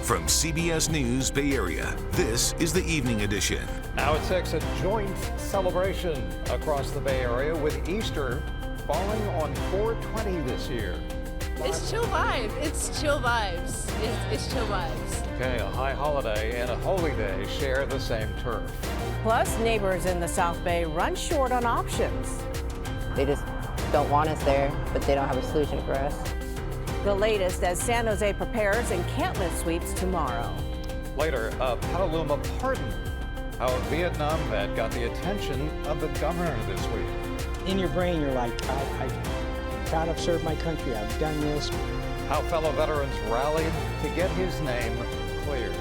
From CBS News Bay Area, this is the Evening Edition. Now at 6, a joint celebration across the Bay Area with Easter falling on 4/20 this year. It's chill vibe. It's chill vibes. It's chill vibes. Okay, a high holiday and a holy day share the same turf. Plus, neighbors in the South Bay run short on options. They just don't want us there, but they don't have a solution for us. The latest as San Jose prepares encampment sweeps tomorrow. Later, a Petaluma pardon. How a Vietnam vet got the attention of the governor this week. In your brain, you're like, I'm proud I've served my country. I've done this. How fellow veterans rallied to get his name cleared.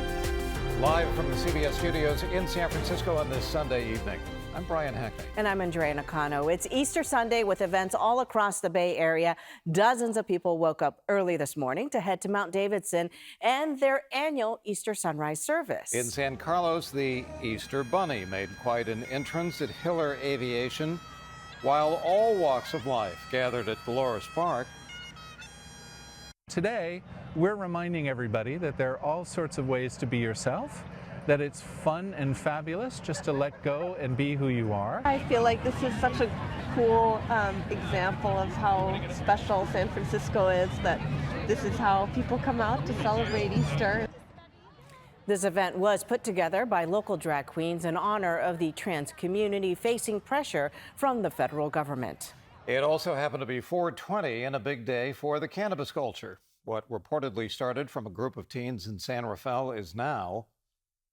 Live from the CBS studios in San Francisco on this Sunday evening. I'm Brian Hackney. And I'm Andrea Nakano. It's Easter Sunday with events all across the Bay Area. Dozens of people woke up early this morning to head to Mount Davidson and their annual Easter sunrise service. In San Carlos, the Easter Bunny made quite an entrance at Hiller Aviation, while all walks of life gathered at Dolores Park. Today, we're reminding everybody that there are all sorts of ways to be yourself, that it's fun and fabulous just to let go and be who you are. I feel like this is such a cool example of how special San Francisco is, that this is how people come out to celebrate Easter. This event was put together by local drag queens in honor of the trans community facing pressure from the federal government. It also happened to be 4/20 and a big day for the cannabis culture. What reportedly started from a group of teens in San Rafael is now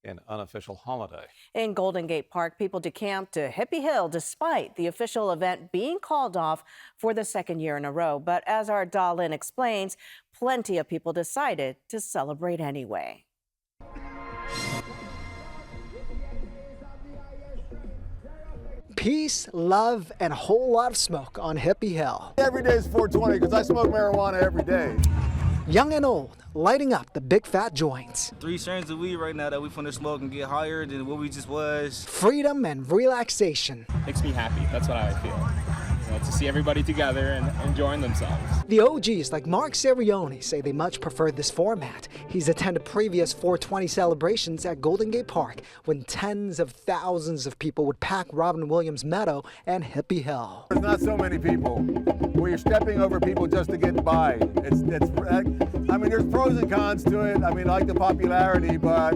an unofficial holiday. In Golden Gate Park, people decamped to Hippie Hill despite the official event being called off for the second year in a row. But as our Dahlin explains, plenty of people decided to celebrate anyway. Peace, love, and a whole lot of smoke on Hippie Hill. Every day is 4/20 because I smoke marijuana every day. Young and old, lighting up the big fat joints. 3 strains of weed right now that we finna smoke and get higher than what we just was. Freedom and relaxation. Makes me happy, that's what I feel. To see everybody together and enjoying themselves. The OGs like Mark Sirioni say they much prefer this format. He's attended previous 4/20 celebrations at Golden Gate Park when tens of thousands of people would pack Robin Williams Meadow and Hippie Hill. There's not so many people. Where you're stepping over people just to get by. I mean, there's pros and cons to it. I mean, I like the popularity, but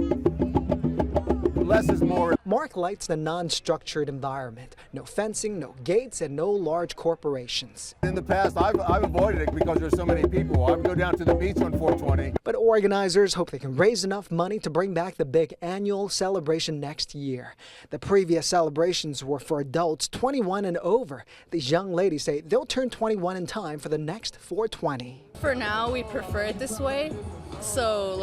less is more. Mark likes the non-structured environment. No fencing, no gates, and no large corporations. In the past, I've avoided it because there's so many people. I would go down to the beach on 4/20. But organizers hope they can raise enough money to bring back the big annual celebration next year. The previous celebrations were for adults 21 and over. These young ladies say they'll turn 21 in time for the next 4/20. For now, we prefer it this way. So,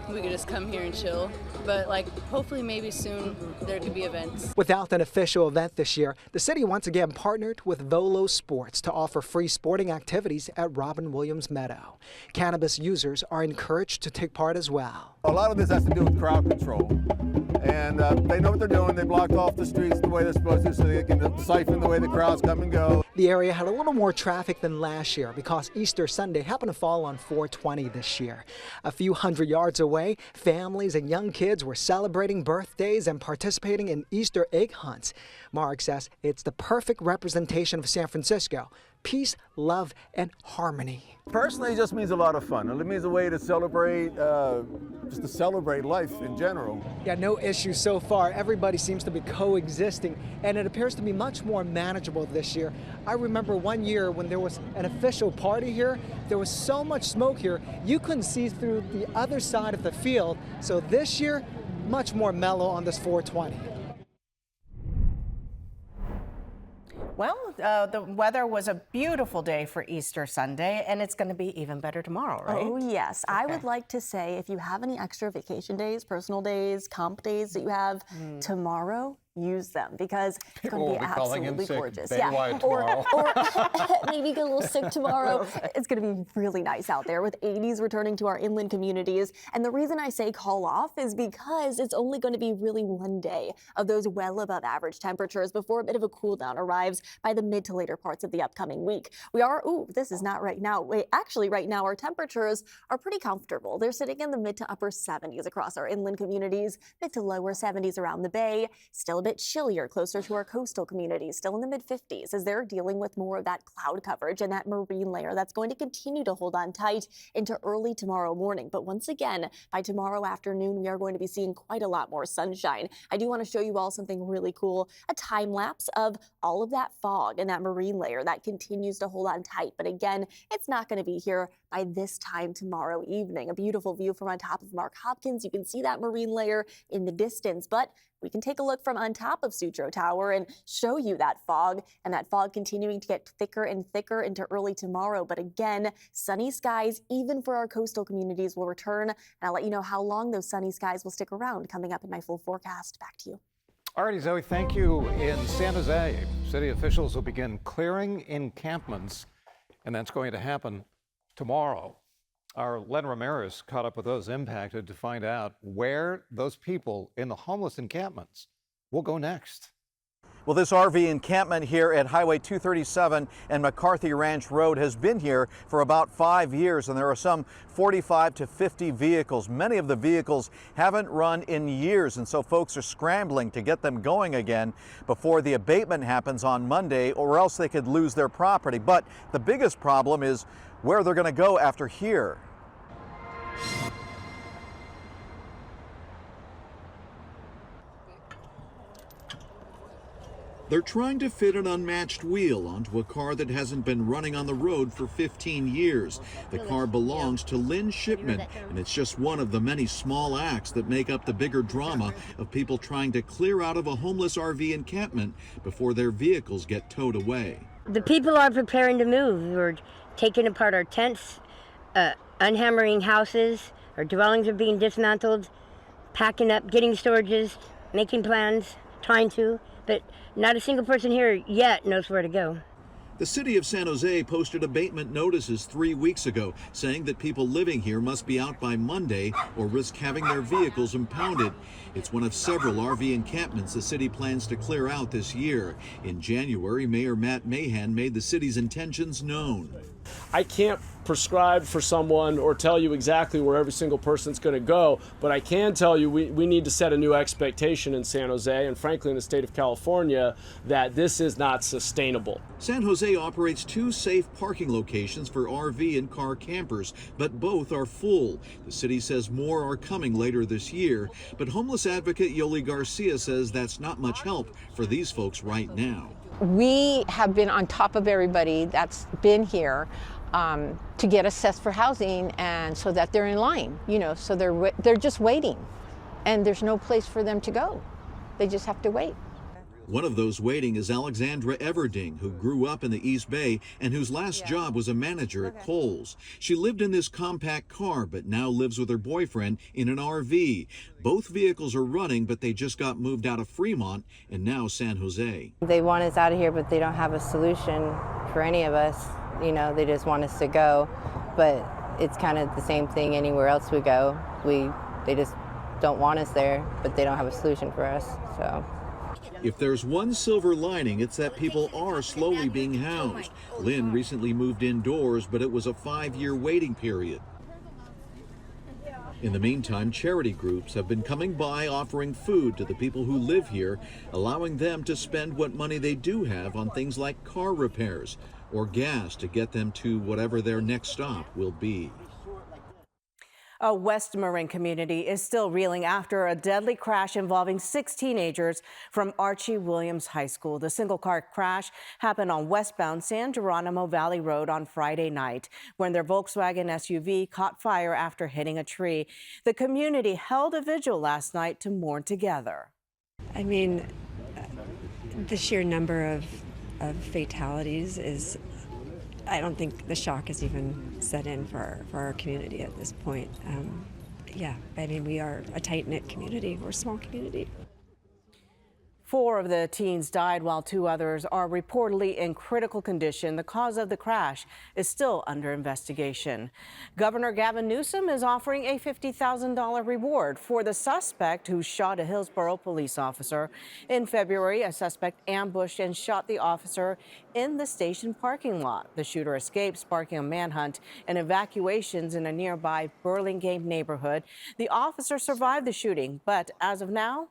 we could just come here and chill. But, hopefully maybe soon there could be events. Without an official event this year, the city once again partnered with Volo Sports to offer free sporting activities at Robin Williams Meadow. Cannabis users are encouraged to take part as well. A lot of this has to do with crowd control. And they know what they're doing. They blocked off the streets the way they're supposed to so they can siphon the way the crowds come and go. The area had a little more traffic than last year because Easter Sunday happened to fall on 4/20 this year. A few hundred yards away, families and young kids were celebrating birthdays and participating in Easter egg hunts. Mark says it's the perfect representation of San Francisco. Peace, love, and harmony. Personally, it just means a lot of fun. It means a way to celebrate, just to celebrate life in general. Yeah, no issues so far. Everybody seems to be coexisting, and it appears to be much more manageable this year. I remember one year when there was an official party here, there was so much smoke here, you couldn't see through the other side of the field. So this year, much more mellow on this 4/20. Well, the weather was a beautiful day for Easter Sunday, and it's going to be even better tomorrow, right? Oh, yes. Okay. I would like to say if you have any extra vacation days, personal days, comp days that you have tomorrow, use them because it's People going will to be be calling in absolutely sick gorgeous. baywide Or tomorrow. maybe get a little sick tomorrow. It's going to be really nice out there with 80s returning to our inland communities. And the reason I say call off is because it's only going to be really one day of those well above average temperatures before a bit of a cool down arrives by the mid to later parts of the upcoming week. This is not right now. Actually, right now, our temperatures are pretty comfortable. They're sitting in the mid to upper 70s across our inland communities, mid to lower 70s around the bay, still a bit chillier closer to our coastal communities, still in the mid 50s as they're dealing with more of that cloud coverage and that marine layer that's going to continue to hold on tight into early tomorrow morning. But once again, by tomorrow afternoon, we are going to be seeing quite a lot more sunshine. I do want to show you all something really cool, a time lapse of all of that fog and that marine layer that continues to hold on tight. But again, it's not going to be here by this time tomorrow evening. A beautiful view from on top of Mark Hopkins. You can see that marine layer in the distance, but we can take a look from on top of Sutro Tower and show you that fog, and that fog continuing to get thicker and thicker into early tomorrow. But again, sunny skies, even for our coastal communities, will return. And I'll let you know how long those sunny skies will stick around coming up in my full forecast. Back to you. All righty, Zoe, thank you. In San Jose, city officials will begin clearing encampments, and that's going to happen tomorrow. Our Len Ramirez caught up with those impacted to find out where those people in the homeless encampments will go next. Well, this RV encampment here at Highway 237 and McCarthy Ranch Road has been here for about 5 years, and there are some 45 to 50 vehicles. Many of the vehicles haven't run in years, and so folks are scrambling to get them going again before the abatement happens on Monday, or else they could lose their property. But the biggest problem is where they're going to go after here. They're trying to fit an unmatched wheel onto a car that hasn't been running on the road for 15 years. The car belongs to Lynn Shipman, and it's just one of the many small acts that make up the bigger drama of people trying to clear out of a homeless RV encampment before their vehicles get towed away. The people are preparing to move. We're taking apart our tents, unhammering houses. Our dwellings are being dismantled, packing up, getting storages, making plans, trying to, but not a single person here yet knows where to go. The city of San Jose posted abatement notices 3 weeks ago saying that people living here must be out by Monday or risk having their vehicles impounded. It's one of several RV encampments the city plans to clear out this year. In January, Mayor Matt Mahan made the city's intentions known. I can't prescribe for someone or tell you exactly where every single person's going to go, but I can tell you we need to set a new expectation in San Jose and frankly in the state of California that this is not sustainable. San Jose operates 2 safe parking locations for RV and car campers, but both are full. The city says more are coming later this year, but homeless advocate Yoli Garcia says that's not much help for these folks right now. We have been on top of everybody that's been here to get assessed for housing, and so that they're in line, so they're just waiting, and there's no place for them to go. They just have to wait. One of those waiting is Alexandra Everding, who grew up in the East Bay and whose last job was a manager at Kohl's. She lived in this compact car, but now lives with her boyfriend in an RV. Both vehicles are running, but they just got moved out of Fremont and now San Jose. They want us out of here, but they don't have a solution for any of us. They just want us to go, but it's kind of the same thing anywhere else we go. They just don't want us there, but they don't have a solution for us, so. If there's one silver lining, it's that people are slowly being housed. Lynn recently moved indoors, but it was a 5-year waiting period. In the meantime, charity groups have been coming by offering food to the people who live here, allowing them to spend what money they do have on things like car repairs or gas to get them to whatever their next stop will be. A West Marin community is still reeling after a deadly crash involving 6 teenagers from Archie Williams High School. The single-car crash happened on westbound San Geronimo Valley Road on Friday night when their Volkswagen SUV caught fire after hitting a tree. The community held a vigil last night to mourn together. I mean, the sheer number of fatalities is, I don't think the shock has even set in for our community at this point. We are a tight-knit community. We're a small community. 4 of the teens died while 2 others are reportedly in critical condition. The cause of the crash is still under investigation. Governor Gavin Newsom is offering a $50,000 reward for the suspect who shot a Hillsborough police officer. In February, a suspect ambushed and shot the officer in the station parking lot. The shooter escaped, sparking a manhunt and evacuations in a nearby Burlingame neighborhood. The officer survived the shooting, but as of now,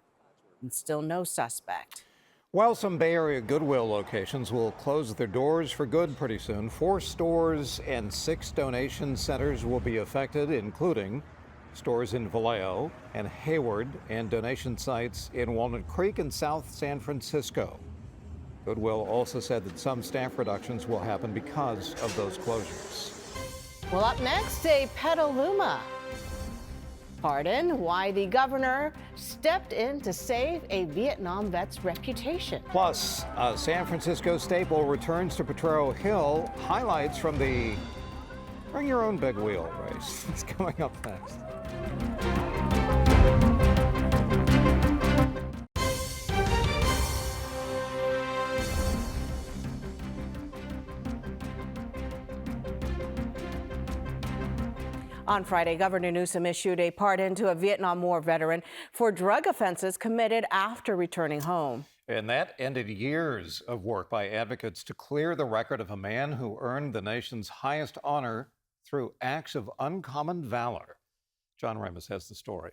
still no suspect. Well, some Bay Area Goodwill locations will close their doors for good pretty soon. 4 stores and 6 donation centers will be affected, including stores in Vallejo and Hayward and donation sites in Walnut Creek and South San Francisco. Goodwill also said that some staff reductions will happen because of those closures. Well, up next, a Petaluma pardon, why the governor stepped in to save a Vietnam vet's reputation. Plus, a San Francisco staple returns to Potrero Hill. Highlights from the Bring Your Own Big Wheel race. It's coming up next. On Friday, Governor Newsom issued a pardon to a Vietnam War veteran for drug offenses committed after returning home. And that ended years of work by advocates to clear the record of a man who earned the nation's highest honor through acts of uncommon valor. John Remus has the story.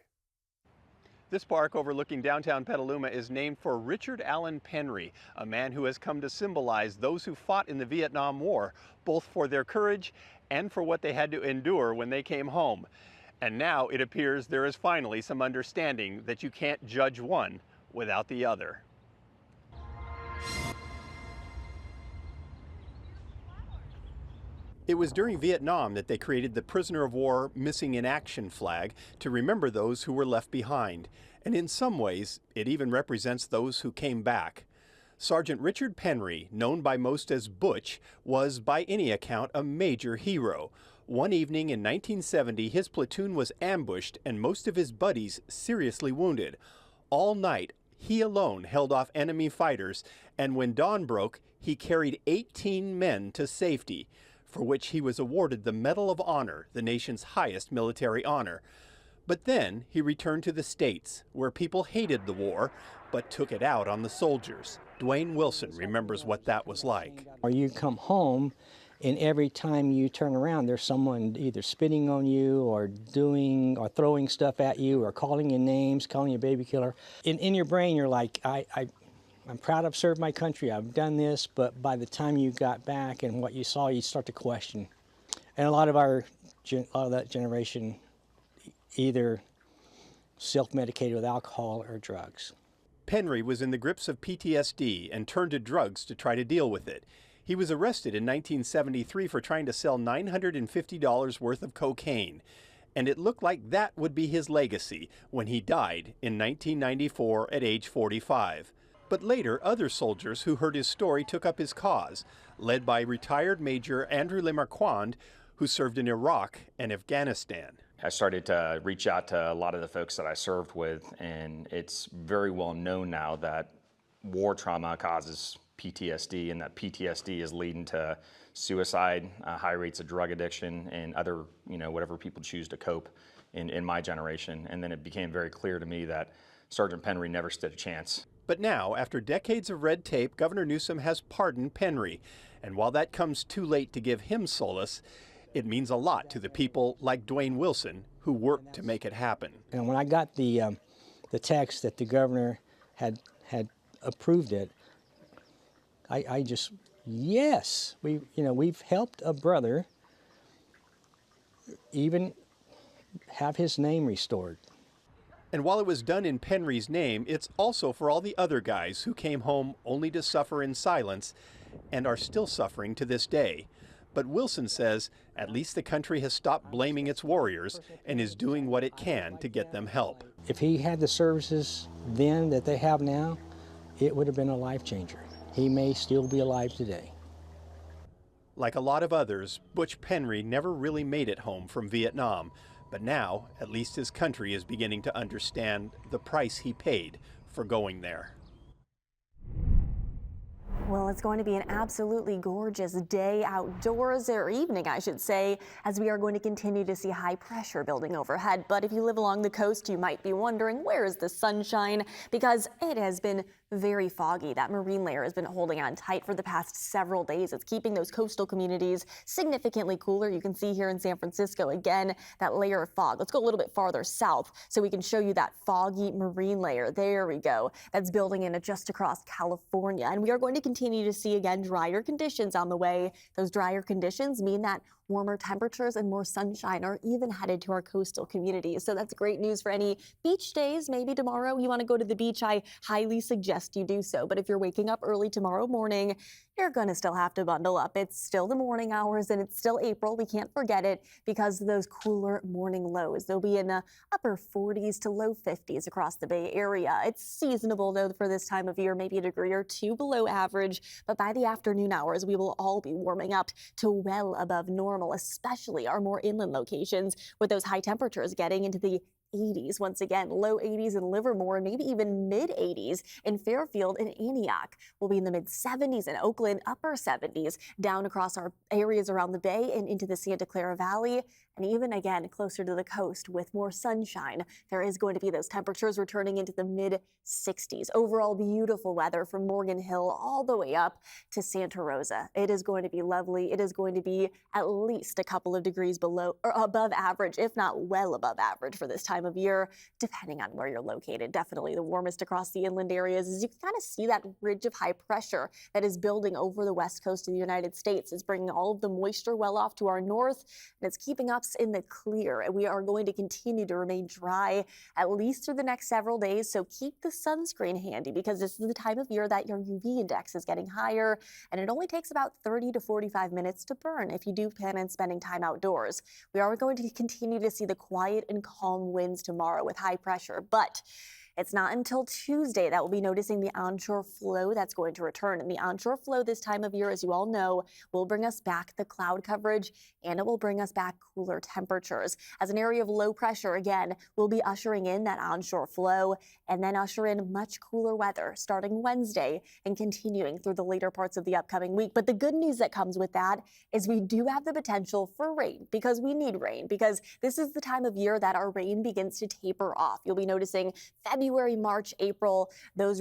This park overlooking downtown Petaluma is named for Richard Allen Penry, a man who has come to symbolize those who fought in the Vietnam War, both for their courage and for what they had to endure when they came home. And now it appears there is finally some understanding that you can't judge one without the other. It was during Vietnam that they created the Prisoner of War Missing in Action flag to remember those who were left behind. And in some ways, it even represents those who came back. Sergeant Richard Penry, known by most as Butch, was by any account a major hero. One evening in 1970, his platoon was ambushed and most of his buddies seriously wounded. All night, he alone held off enemy fighters, and when dawn broke, he carried 18 men to safety, for which he was awarded the Medal of Honor, the nation's highest military honor. But then he returned to the States, where people hated the war, but took it out on the soldiers. Dwayne Wilson remembers what that was like. Or you come home, and every time you turn around, there's someone either spitting on you or doing or throwing stuff at you or calling you names, calling you baby killer. In your brain, you're like, I'm proud I've served my country, I've done this, but by the time you got back and what you saw, you start to question. And a lot of that generation either self-medicated with alcohol or drugs. Penry was in the grips of PTSD and turned to drugs to try to deal with it. He was arrested in 1973 for trying to sell $950 worth of cocaine. And it looked like that would be his legacy when he died in 1994 at age 45. But later, other soldiers who heard his story took up his cause, led by retired Major Andrew Lemarquand, who served in Iraq and Afghanistan. I started to reach out to a lot of the folks that I served with, and it's very well known now that war trauma causes PTSD, and that PTSD is leading to suicide, high rates of drug addiction, and other, whatever people choose to cope in my generation. And then it became very clear to me that Sergeant Penry never stood a chance. But now, after decades of red tape, Governor Newsom has pardoned Penry. And while that comes too late to give him solace, it means a lot to the people like Dwayne Wilson who worked to make it happen. And when I got the text that the governor had approved it, I just, yes, we've helped a brother even have his name restored. And while it was done in Penry's name, it's also for all the other guys who came home only to suffer in silence and are still suffering to this day. But Wilson says at least the country has stopped blaming its warriors and is doing what it can to get them help. If he had the services then that they have now, it would have been a life changer. He may still be alive today. Like a lot of others, Butch Penry never really made it home from Vietnam. But now, at least his country is beginning to understand the price he paid for going there. Well, it's going to be an absolutely gorgeous day outdoors, or evening, I should say, as we are going to continue to see high pressure building overhead. But if you live along the coast, you might be wondering, where is the sunshine? Because it has been very foggy. That marine layer has been holding on tight for the past several days. It's keeping those coastal communities significantly cooler. You can see here in San Francisco, again, that layer of fog. Let's go a little bit farther south so we can show you that foggy marine layer. There we go. That's building in just across California. And we are going to continue to see, again, drier conditions on the way. Those drier conditions mean that warmer temperatures and more sunshine are even headed to our coastal communities. So that's great news for any beach days. Maybe tomorrow you want to go to the beach. I highly suggest you do so. But if you're waking up early tomorrow morning, you're going to still have to bundle up. It's still the morning hours and it's still April. We can't forget it because of those cooler morning lows. They'll be in the upper 40s to low 50s across the Bay Area. It's seasonable, though, for this time of year, maybe a degree or two below average. But by the afternoon hours, we will all be warming up to well above normal, especially our more inland locations with those high temperatures getting into the 80s. Once again, low 80s in Livermore and maybe even mid 80s in Fairfield and Antioch. We'll be in the mid 70s in Oakland, upper 70s down across our areas around the Bay and into the Santa Clara Valley. And even again, closer to the coast with more sunshine, there is going to be those temperatures returning into the mid 60s. Overall, beautiful weather from Morgan Hill all the way up to Santa Rosa. It is going to be lovely. It is going to be at least a couple of degrees below or above average, if not well above average for this time of year, depending on where you're located. Definitely the warmest across the inland areas. As you can kind of see, that ridge of high pressure that is building over the west coast of the United States is bringing all of the moisture well off to our north, and it's keeping us in the clear. And we are going to continue to remain dry at least through the next several days. So keep the sunscreen handy because this is the time of year that your UV index is getting higher, and it only takes about 30 to 45 minutes to burn if you do plan on spending time outdoors. We are going to continue to see the quiet and calm winds tomorrow with high pressure, but it's not until Tuesday that we'll be noticing the onshore flow that's going to return. And the onshore flow this time of year, as you all know, will bring us back the cloud coverage and it will bring us back cooler temperatures. As an area of low pressure, again, we'll be ushering in that onshore flow and then usher in much cooler weather starting Wednesday and continuing through the later parts of the upcoming week. But the good news that comes with that is we do have the potential for rain because we need rain, because this is the time of year that our rain begins to taper off. You'll be noticing February, March, April, those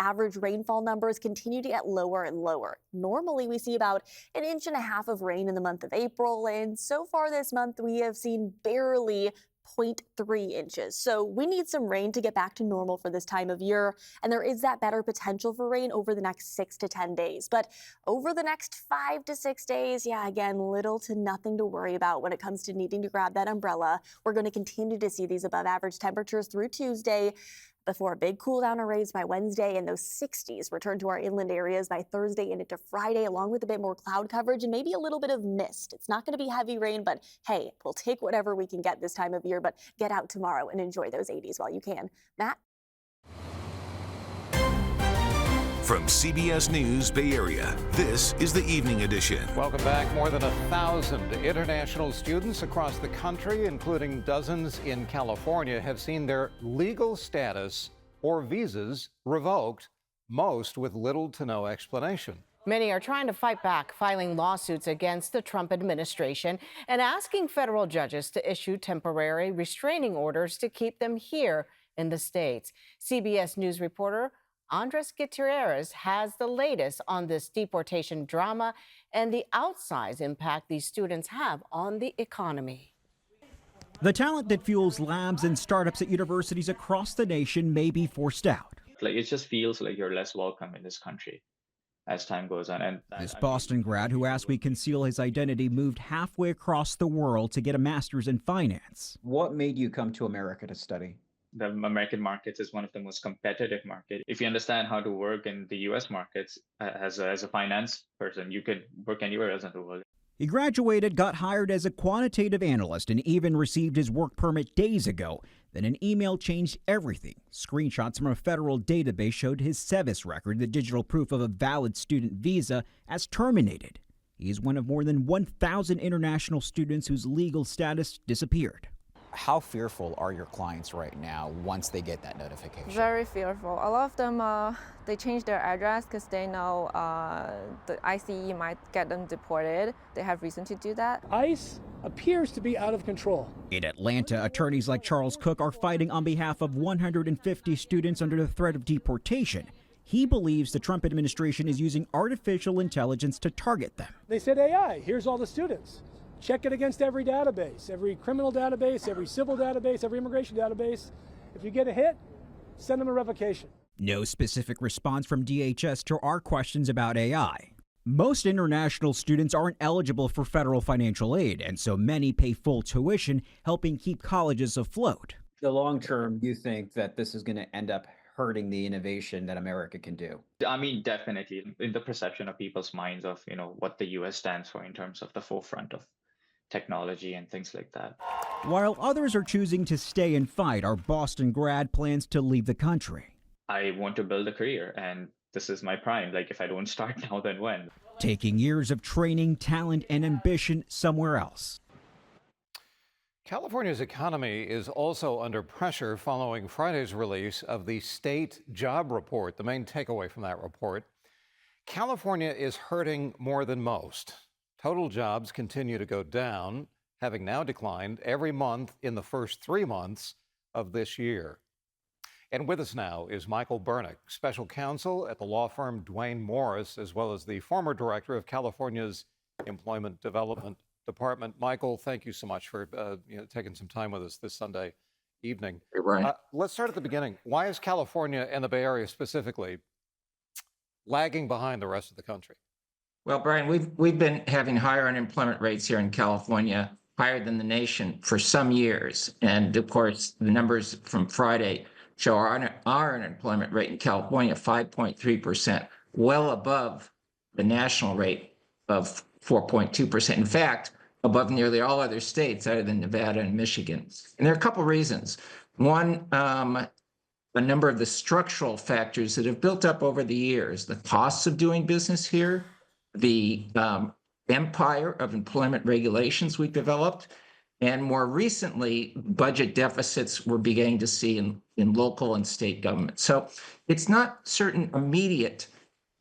average rainfall numbers continue to get lower and lower. Normally, we see about 1.5 inches of rain in the month of April, and so far this month, we have seen barely 0.3 inches. So we need some rain to get back to normal for this time of year. And there is that better potential for rain over the next 6 to 10 days. But over the next 5 to 6 days, yeah, again, little to nothing to worry about when it comes to needing to grab that umbrella. We're going to continue to see these above average temperatures through Tuesday before a big cool down arrays by Wednesday, and those 60s return to our inland areas by Thursday and into Friday, along with a bit more cloud coverage and maybe a little bit of mist. It's not going to be heavy rain, but hey, we'll take whatever we can get this time of year, but get out tomorrow and enjoy those 80s while you can. Matt? From CBS News Bay Area, this is the Evening Edition. Welcome back. More than 1,000 international students across the country, including dozens in California, have seen their legal status or visas revoked, most with little to no explanation. Many are trying to fight back, filing lawsuits against the Trump administration and asking federal judges to issue temporary restraining orders to keep them here in the States. CBS News reporter Andres Gutierrez has the latest on this deportation drama and the outsized impact these students have on the economy. The talent that fuels labs and startups at universities across the nation may be forced out. It just feels like you're less welcome in this country as time goes on. And this Boston grad who asked we conceal his identity moved halfway across the world to get a master's in finance. What made you come to America to study? The American markets is one of the most competitive markets. If you understand how to work in the U.S. markets as a finance person, you could work anywhere else in the world. He graduated, got hired as a quantitative analyst, and even received his work permit days ago. Then an email changed everything. Screenshots from a federal database showed his SEVIS record, the digital proof of a valid student visa, as terminated. He is one of more than 1,000 international students whose legal status disappeared. How fearful are your clients right now once they get that notification? Very fearful. A lot of them, they change their address because they know the ICE might get them deported. They have reason to do that. ICE appears to be out of control. In Atlanta, attorneys like Charles Cook are fighting on behalf of 150 students under the threat of deportation. He believes the Trump administration is using artificial intelligence to target them. They said, AI, here's all the students. Check it against every database, every criminal database, every civil database, every immigration database. If you get a hit, send them a revocation. No specific response from DHS to our questions about AI. Most international students aren't eligible for federal financial aid, and so many pay full tuition, helping keep colleges afloat. The long term, you think that this is going to end up hurting the innovation that America can do? I mean, definitely in the perception of people's minds of, what the US stands for in terms of the forefront of technology and things like that. While others are choosing to stay and fight, our Boston grad plans to leave the country. I want to build a career, and this is my prime. Like, if I don't start now, then when? Taking years of training, talent, and ambition somewhere else. California's economy is also under pressure following Friday's release of the state job report. The main takeaway from that report: California is hurting more than most. Total jobs continue to go down, having now declined every month in the first 3 months of this year. And with us now is Michael Bernick, special counsel at the law firm Duane Morris, as well as the former director of California's Employment Development Department. Michael, thank you so much for taking some time with us this Sunday evening. You're right. Let's start at the beginning. Why is California and the Bay Area specifically lagging behind the rest of the country? Well, Brian, we've been having higher unemployment rates here in California, higher than the nation for some years. And of course, the numbers from Friday show our unemployment rate in California, 5.3%, well above the national rate of 4.2%. In fact, above nearly all other states other than Nevada and Michigan. And there are a couple reasons. One, a number of the structural factors that have built up over the years, the costs of doing business here, the empire of employment regulations we've developed, and more recently, budget deficits we're beginning to see in local and state government. So it's not certain immediate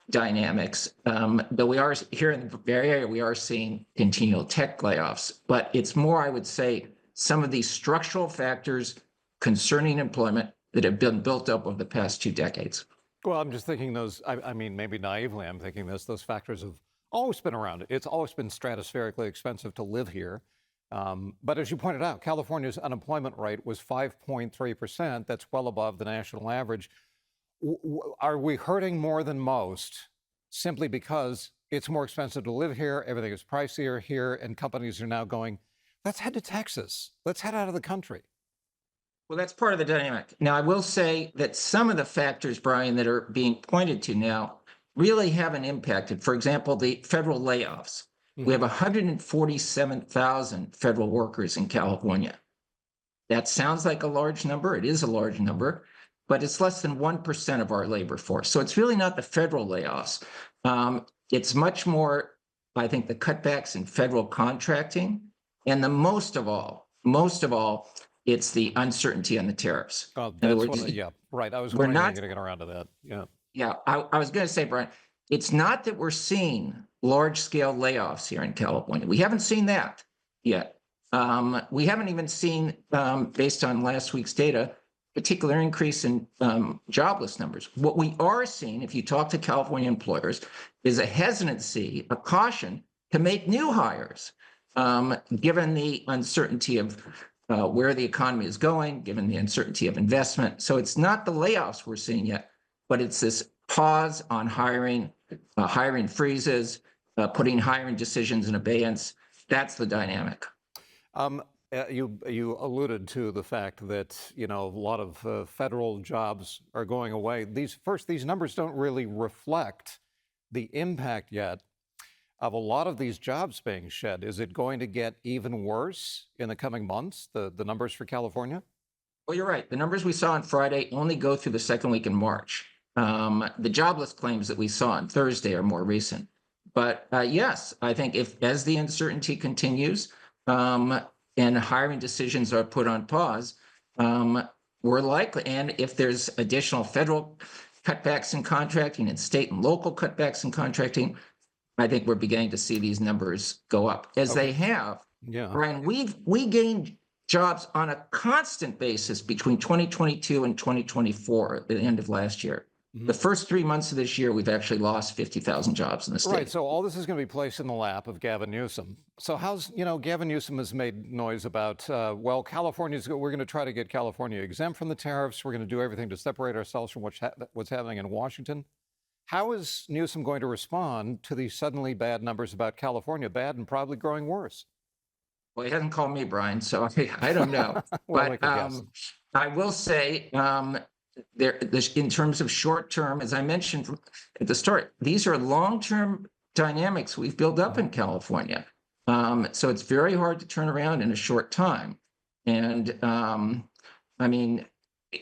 dynamics, though we are here in the Bay Area, we are seeing continual tech layoffs, but it's more, I would say, some of these structural factors concerning employment that have been built up over the past 2 decades. Well, I'm just thinking those, I mean, maybe naively, I'm thinking those factors have always been around. It's always been stratospherically expensive to live here. But as you pointed out, California's unemployment rate was 5.3%. That's well above the national average. Are we hurting more than most simply because it's more expensive to live here, everything is pricier here, and companies are now going, let's head to Texas, let's head out of the country? Well, that's part of the dynamic. Now, I will say that some of the factors, Brian, that are being pointed to now really haven't impacted. For example, the federal layoffs. We have 147,000 federal workers in California. That sounds like a large number. It is a large number, but it's less than 1% of our labor force. So it's really not the federal layoffs. It's much more, I think, the cutbacks in federal contracting. And the most of all, it's the uncertainty on the tariffs. Oh, that's yeah, right. I was wondering how you're going to get around to that. Yeah. Yeah, I was going to say, Brian, it's not that we're seeing large-scale layoffs here in California. We haven't seen that yet. We haven't even seen, based on last week's data, particular increase in jobless numbers. What we are seeing, if you talk to California employers, is a hesitancy, a caution to make new hires, given the uncertainty of where the economy is going, given the uncertainty of investment. So it's not the layoffs we're seeing yet, but it's this pause on hiring, hiring freezes, putting hiring decisions in abeyance. That's the dynamic. You alluded to the fact that, a lot of federal jobs are going away. These numbers don't really reflect the impact yet of a lot of these jobs being shed. Is it going to get even worse in the coming months, the numbers for California? Well, you're right. The numbers we saw on Friday only go through the second week in March. The jobless claims that we saw on Thursday are more recent. But yes, I think as the uncertainty continues, and hiring decisions are put on pause, we're likely, and if there's additional federal cutbacks in contracting and state and local cutbacks in contracting, I think we're beginning to see these numbers go up, as they have. Yeah. Brian, we gained jobs on a constant basis between 2022 and 2024 at the end of last year. The first 3 months of this year, we've actually lost 50,000 jobs in the state. Right, so all this is going to be placed in the lap of Gavin Newsom. So Gavin Newsom has made noise about, we're going to try to get California exempt from the tariffs. We're going to do everything to separate ourselves from what's happening in Washington. How is Newsom going to respond to these suddenly bad numbers about California, bad and probably growing worse? Well, he hasn't called me, Brian, so I don't know. Well, but I will say, in terms of short term, as I mentioned at the start, these are long-term dynamics we've built up in California. So it's very hard to turn around in a short time. And I mean,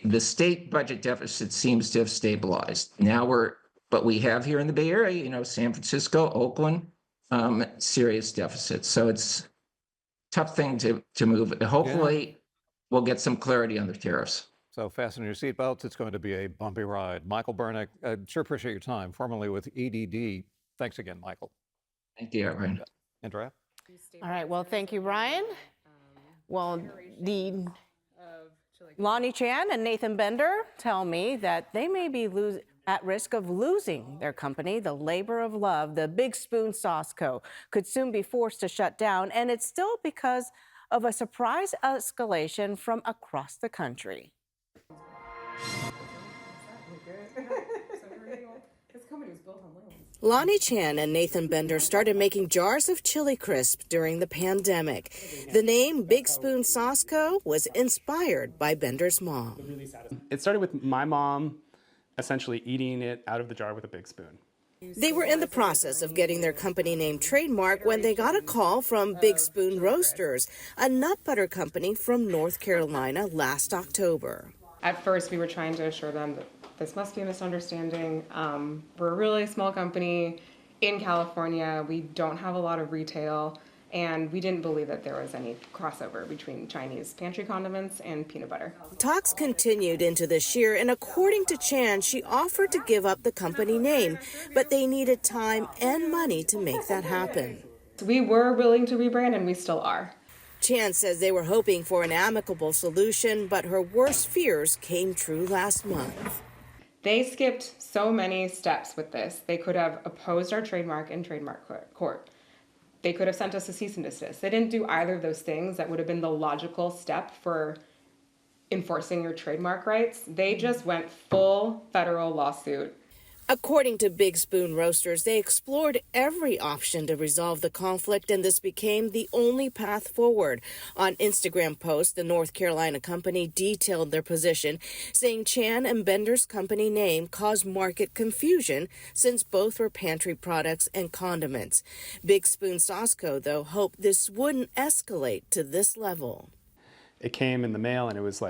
the state budget deficit seems to have stabilized. But we have here in the Bay Area, San Francisco, Oakland, serious deficits. So it's tough thing to move. Hopefully, we'll get some clarity on the tariffs. So fasten your seatbelts. It's going to be a bumpy ride. Michael Bernick, I sure appreciate your time, formerly with EDD. Thanks again, Michael. Thank you, Ryan. Andrea? All right. Well, thank you, Ryan. Well, the Lonnie Chan and Nathan Bender tell me that they may be at risk of losing their company. The labor of love, the Big Spoon Sauce Co., could soon be forced to shut down, and it's still because of a surprise escalation from across the country. Lonnie Chan and Nathan Bender started making jars of chili crisp during the pandemic. The name Big Spoon Sauce Co. was inspired by Bender's mom. It started with my mom essentially eating it out of the jar with a big spoon. They were in the process of getting their company name trademarked when they got a call from Big Spoon Roasters, a nut butter company from North Carolina, last October. At first, we were trying to assure them that this must be a misunderstanding. We're a really small company in California. We don't have a lot of retail, and we didn't believe that there was any crossover between Chinese pantry condiments and peanut butter. Talks continued into this year, and according to Chan, she offered to give up the company name, but they needed time and money to make that happen. We were willing to rebrand, and we still are. Chan says they were hoping for an amicable solution, but her worst fears came true last month. They skipped so many steps with this. They could have opposed our trademark in trademark court. They could have sent us a cease and desist. They didn't do either of those things. That would have been the logical step for enforcing your trademark rights. They just went full federal lawsuit. According to Big Spoon Roasters, they explored every option to resolve the conflict, and this became the only path forward. On Instagram posts, the North Carolina company detailed their position, saying Chan and Bender's company name caused market confusion since both were pantry products and condiments. Big Spoon Sauce Co., though, hoped this wouldn't escalate to this level. It came in the mail, and it was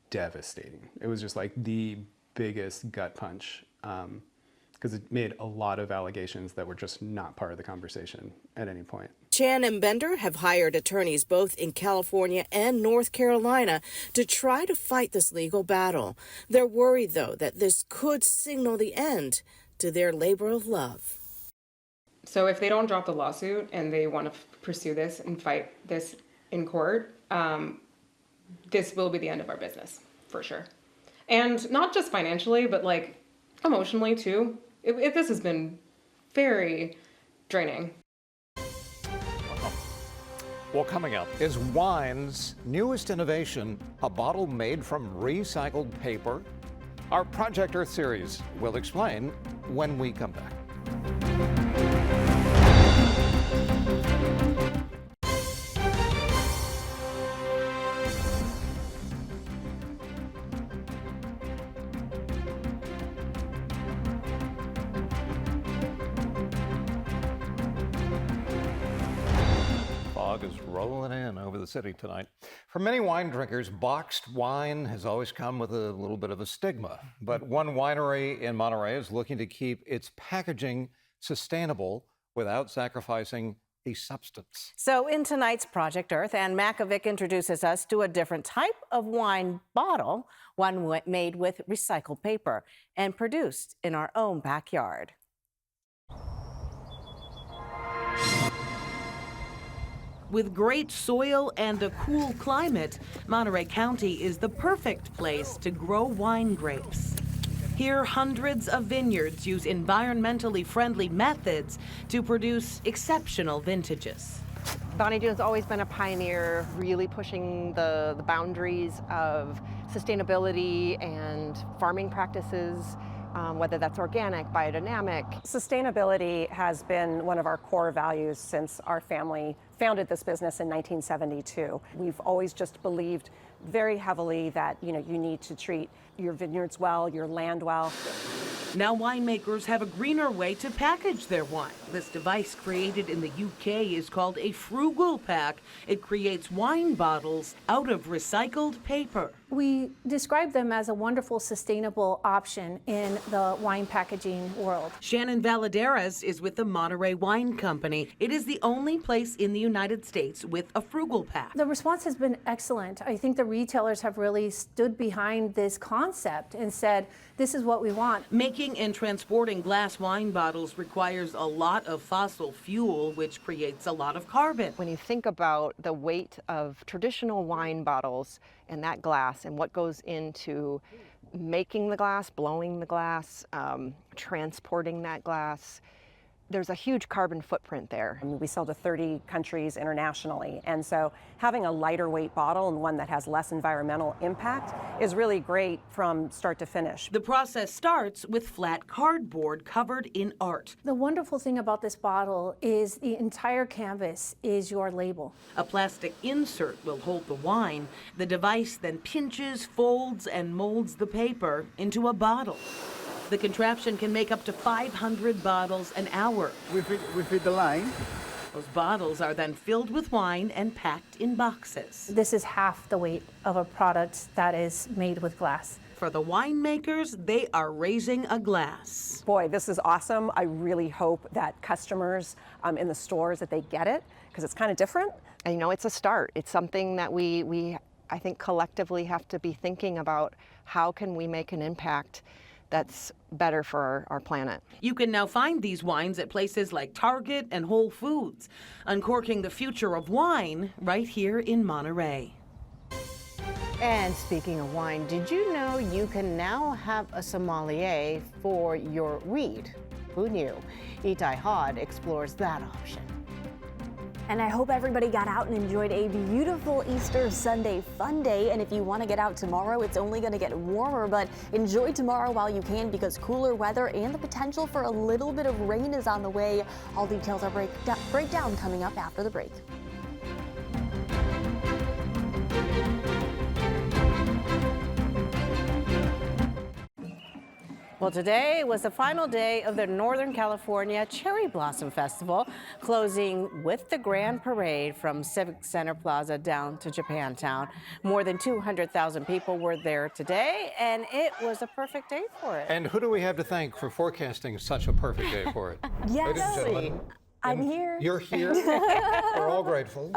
devastating. It was just like the biggest gut punch, because it made a lot of allegations that were just not part of the conversation at any point. Chan and Bender have hired attorneys both in California and North Carolina to try to fight this legal battle. They're worried, though, that this could signal the end to their labor of love. So if they don't drop the lawsuit and they want to pursue this and fight this in court, this will be the end of our business, for sure. And not just financially, but like emotionally too. This has been very draining. Well, coming up is wine's newest innovation, a bottle made from recycled paper. Our Project Earth series will explain when we come back. Is rolling in over the city tonight. For many wine drinkers, boxed wine has always come with a little bit of a stigma. But one winery in Monterey is looking to keep its packaging sustainable without sacrificing a substance. So in tonight's Project Earth, Ann Makovic introduces us to a different type of wine bottle, one made with recycled paper and produced in our own backyard. With great soil and a cool climate, Monterey County is the perfect place to grow wine grapes. Here, hundreds of vineyards use environmentally friendly methods to produce exceptional vintages. Bonnie Doon's always been a pioneer, really pushing the boundaries of sustainability and farming practices, whether that's organic, biodynamic. Sustainability has been one of our core values since our family founded this business in 1972. We've always just believed very heavily that, you need to treat your vineyards well, your land well. Now winemakers have a greener way to package their wine. This device created in the UK is called a frugal pack. It creates wine bottles out of recycled paper. We describe them as a wonderful, sustainable option in the wine packaging world. Shannon Valadares is with the Monterey Wine Company. It is the only place in the United States with a frugal pack. The response has been excellent. I think the retailers have really stood behind this concept and said, this is what we want. Making and transporting glass wine bottles requires a lot of fossil fuel, which creates a lot of carbon. When you think about the weight of traditional wine bottles and that glass and what goes into making the glass, blowing the glass, transporting that glass, there's a huge carbon footprint there. We sell to 30 countries internationally, and so having a lighter weight bottle and one that has less environmental impact is really great from start to finish. The process starts with flat cardboard covered in art. The wonderful thing about this bottle is the entire canvas is your label. A plastic insert will hold the wine. The device then pinches, folds, and molds the paper into a bottle. The contraption can make up to 500 bottles an hour. We feed the line. Those bottles are then filled with wine and packed in boxes. This is half the weight of a product that is made with glass. For the winemakers, they are raising a glass. Boy, this is awesome. I really hope that customers in the stores, that they get it, because it's kind of different. And it's a start. It's something that we I think collectively have to be thinking about. How can we make an impact that's better for our planet? You can now find these wines at places like Target and Whole Foods, uncorking the future of wine right here in Monterey. And speaking of wine, did you know you can now have a sommelier for your weed? Who knew? Itai Hod explores that option. And I hope everybody got out and enjoyed a beautiful Easter Sunday fun day. And if you want to get out tomorrow, it's only going to get warmer, but enjoy tomorrow while you can, because cooler weather and the potential for a little bit of rain is on the way. All details are breakdown coming up after the break. Well, today was the final day of the Northern California Cherry Blossom Festival, closing with the grand parade from Civic Center Plaza down to Japantown. More than 200,000 people were there today, and it was a perfect day for it. And who do we have to thank for forecasting such a perfect day for it? Yes. Ladies and gentlemen, I'm here. You're here. We're all grateful.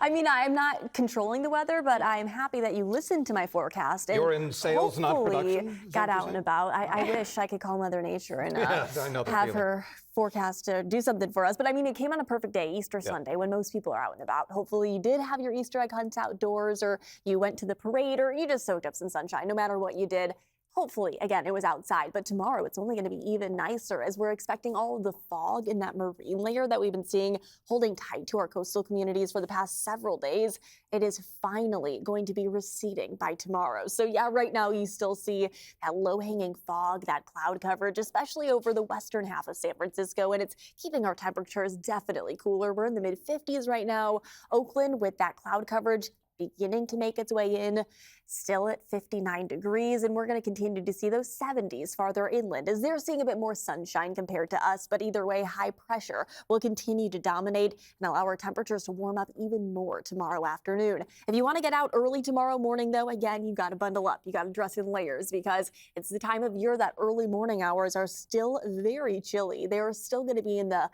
I mean, I'm not controlling the weather, but I'm happy that you listened to my forecast. And you're in sales, not production. Got out and about. I wish I could call Mother Nature and have her forecast to do something for us. But I mean, it came on a perfect day, Easter Sunday, when most people are out and about. Hopefully you did have your Easter egg hunts outdoors, or you went to the parade, or you just soaked up some sunshine. No matter what you did, hopefully, again, it was outside, but tomorrow it's only going to be even nicer, as we're expecting all of the fog in that marine layer that we've been seeing holding tight to our coastal communities for the past several days. It is finally going to be receding by tomorrow. So yeah, right now you still see that low-hanging fog, that cloud coverage, especially over the western half of San Francisco, and it's keeping our temperatures definitely cooler. We're in the mid-50s right now. Oakland, with that cloud coverage beginning to make its way in, still at 59 degrees, and we're going to continue to see those 70s farther inland as they're seeing a bit more sunshine compared to us. But either way, high pressure will continue to dominate and allow our temperatures to warm up even more tomorrow afternoon. If you want to get out early tomorrow morning, though, again, you got to bundle up. You got to dress in layers, because it's the time of year that early morning hours are still very chilly. They are still going to be in the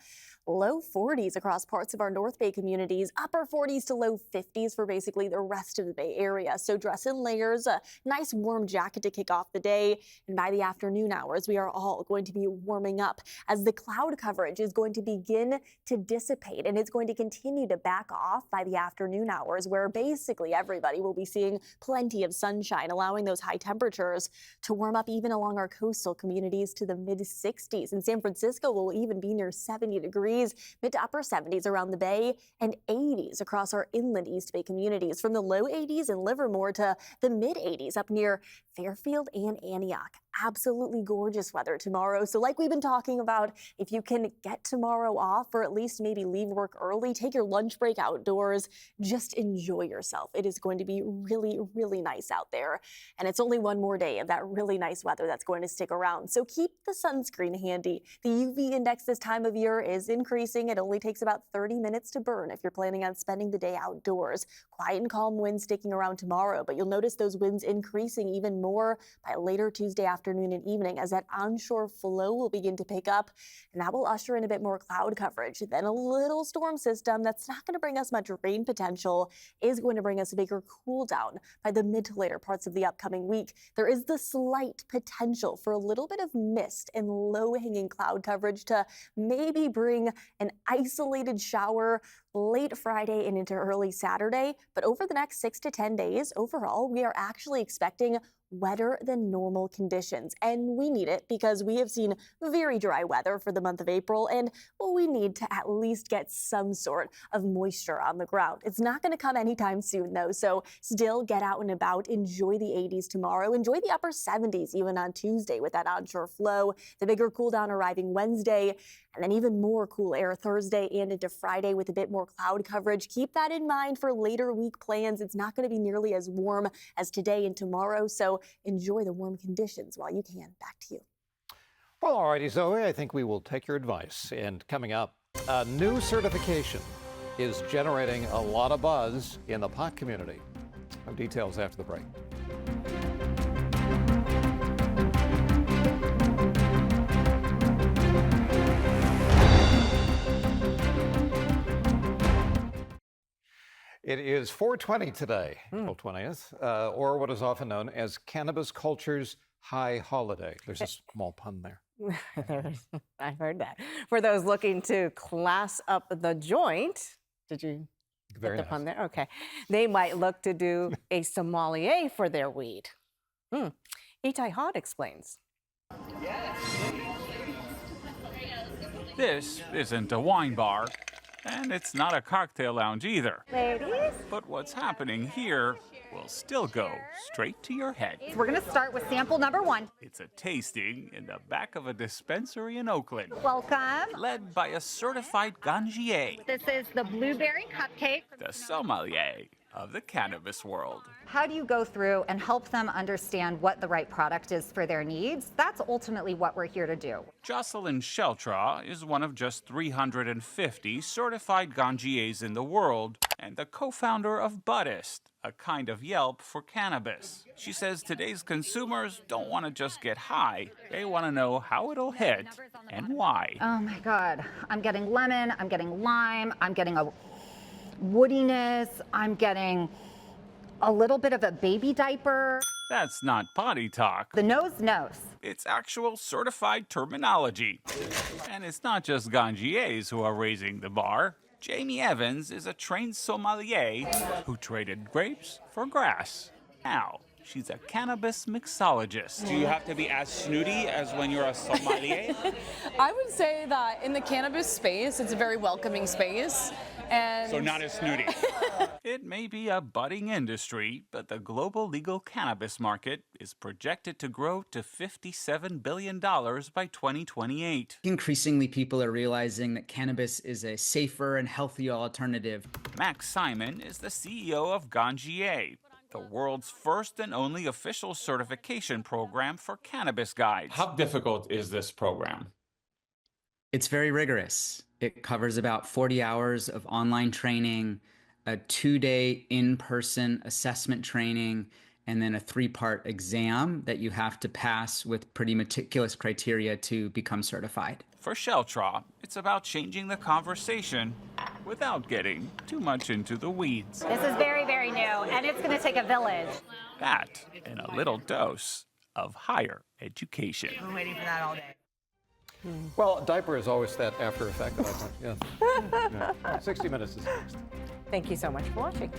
low 40s across parts of our North Bay communities, upper 40s to low 50s for basically the rest of the Bay Area. So dress in layers, a nice warm jacket to kick off the day. And by the afternoon hours, we are all going to be warming up as the cloud coverage is going to begin to dissipate, and it's going to continue to back off by the afternoon hours, where basically everybody will be seeing plenty of sunshine, allowing those high temperatures to warm up even along our coastal communities to the mid 60s. And San Francisco will even be near 70 degrees, mid to upper 70s around the Bay, and 80s across our inland East Bay communities, from the low 80s in Livermore to the mid 80s up near Fairfield and Antioch. Absolutely gorgeous weather tomorrow. So like we've been talking about, if you can get tomorrow off, or at least maybe leave work early, take your lunch break outdoors, just enjoy yourself. It is going to be really, really nice out there. And it's only one more day of that really nice weather that's going to stick around. So keep the sunscreen handy. The UV index this time of year is increasing. It only takes about 30 minutes to burn if you're planning on spending the day outdoors. Quiet and calm winds sticking around tomorrow, but you'll notice those winds increasing even more by later Tuesday afternoon and evening as that onshore flow will begin to pick up, and that will usher in a bit more cloud coverage. Then a little storm system that's not going to bring us much rain potential is going to bring us a bigger cool down by the mid to later parts of the upcoming week. There is the slight potential for a little bit of mist and low-hanging cloud coverage to maybe bring an isolated shower late Friday and into early Saturday. But over the next 6 to 10 days, overall, we are actually expecting wetter than normal conditions. And we need it because we have seen very dry weather for the month of April, and well, we need to at least get some sort of moisture on the ground. It's not going to come anytime soon though, so still get out and about, enjoy the 80s tomorrow, enjoy the upper 70s even on Tuesday with that onshore flow, the bigger cool down arriving Wednesday, and then even more cool air Thursday and into Friday with a bit more cloud coverage. Keep that in mind for later week plans. It's not going to be nearly as warm as today and tomorrow, so enjoy the warm conditions while you can. Back to you. Well, all righty, Zoe, I think we will take your advice. And coming up, a new certification is generating a lot of buzz in the pot community. No details after the break. It is 420 today, April 20th, or what is often known as Cannabis Culture's High Holiday. There's a small pun there. I've heard that. For those looking to class up the joint, did you Very get the nice. pun there? Okay. They might look to do a sommelier for their weed. Itai Hod explains. This isn't a wine bar, and it's not a cocktail lounge either. Ladies? But what's happening here will still go straight to your head. We're gonna start with sample number 1. It's a tasting in the back of a dispensary in Oakland. Welcome. Led by a certified ganjier, This is the blueberry cupcake. the sommelier of the cannabis world. How do you go through and help them understand what the right product is for their needs? That's ultimately what we're here to do. Jocelyn Sheltra is one of just 350 certified ganjiers in the world and the co-founder of Buddhist, a kind of Yelp for cannabis. She says today's consumers don't want to just get high. They want to know how it'll hit and why. Oh my God. I'm getting lemon, I'm getting lime, I'm getting a woodiness, I'm getting a little bit of a baby diaper. That's not potty talk. The nose knows. It's actual certified terminology. And it's not just ganjiers who are raising the bar. Jamie Evans is a trained sommelier who traded grapes for grass. Now, she's a cannabis mixologist. Do you have to be as snooty as when you're a sommelier? I would say that in the cannabis space, it's a very welcoming space. And So not as snooty. It may be a budding industry, but the global legal cannabis market is projected to grow to $57 billion by 2028. Increasingly, people are realizing that cannabis is a safer and healthier alternative. Max Simon is the CEO of Ganjier, the world's first and only official certification program for cannabis guides. How difficult is this program? It's very rigorous. It covers about 40 hours of online training, a 2-day in-person assessment training, and then a 3-part exam that you have to pass with pretty meticulous criteria to become certified. For Sheltraw, it's about changing the conversation without getting too much into the weeds. This is very, very new, and it's going to take a village. That and a little dose of higher education. We're waiting for that all day. Well, diaper is always that after effect that I think. Yes. Yeah. 60 Minutes is next. Thank you so much for watching.